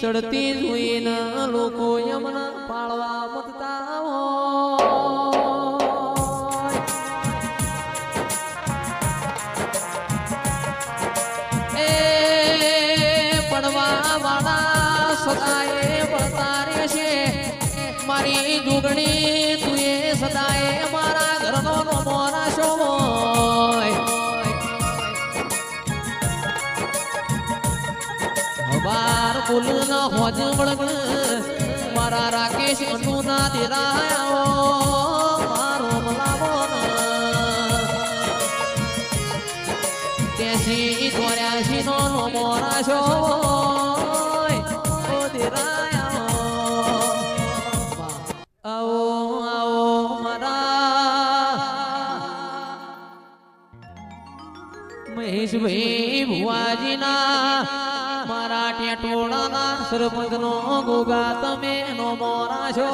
ચડતી જોઈને લોકો યમના પાળવા મતતા હોય એ પડવા વાળા સદાય પડતા રહેશે મારી જોગણી તું એ સદાય મારા ઘરનો નમો રાશો બાર બોલ ના હોજ વળગ મારા રાકેશ અનુ ના દેરાયો મારો મલાવો તેસી 84 નો નમો રાશો ઓ દેરાયો આવો આવો મારા મહેશભાઈ ભુવાજીના મારા ટેટોળાના સરપંચનો ગોગા તમે નો મોરા છો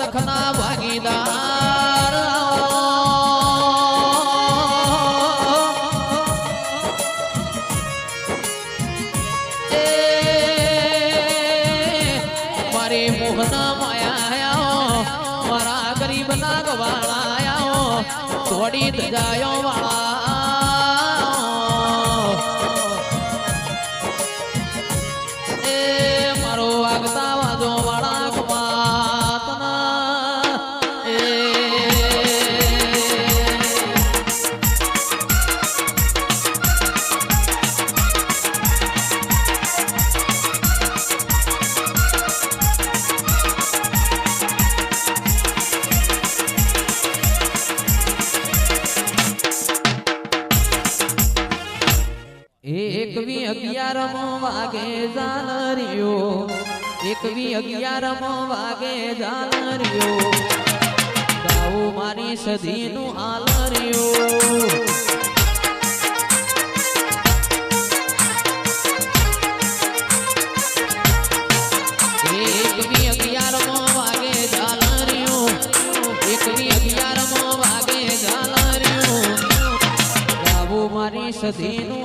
દખના ભાગીદાર મારે મોહના માયા મારા ગરીબ ના ગવાળાયા થોડી દજાયો વાળા એ મારો વાગતા વાજો વાળા એકવી 11 વાગે ઝાલરિયો 11 વાગે ઝાલરિયો ગાઉ મારી સદીનું હાલરિયો એકવી 11 વાગે ઝાલરિયો 11 વાગે ઝાલરિયો ગાઉ મારી સદીનું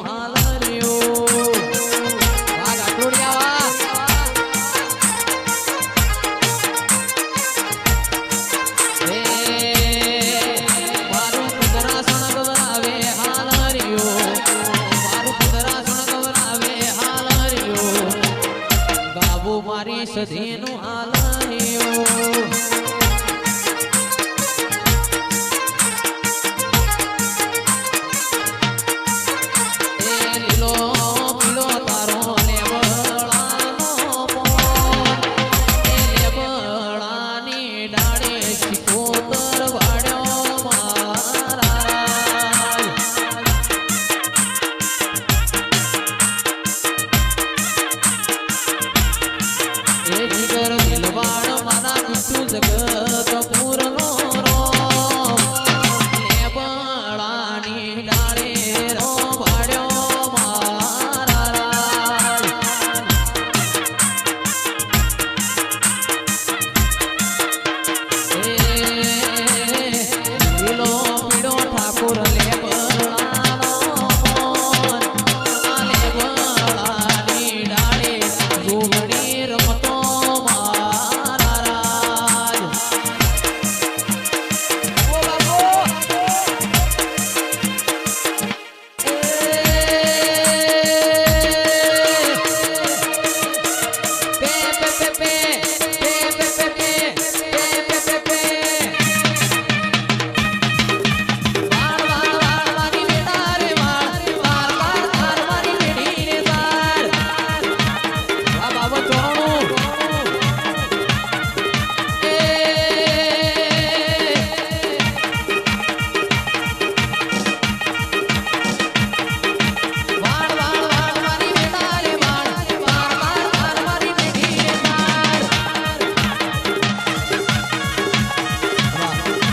સધીનું હાલરિયો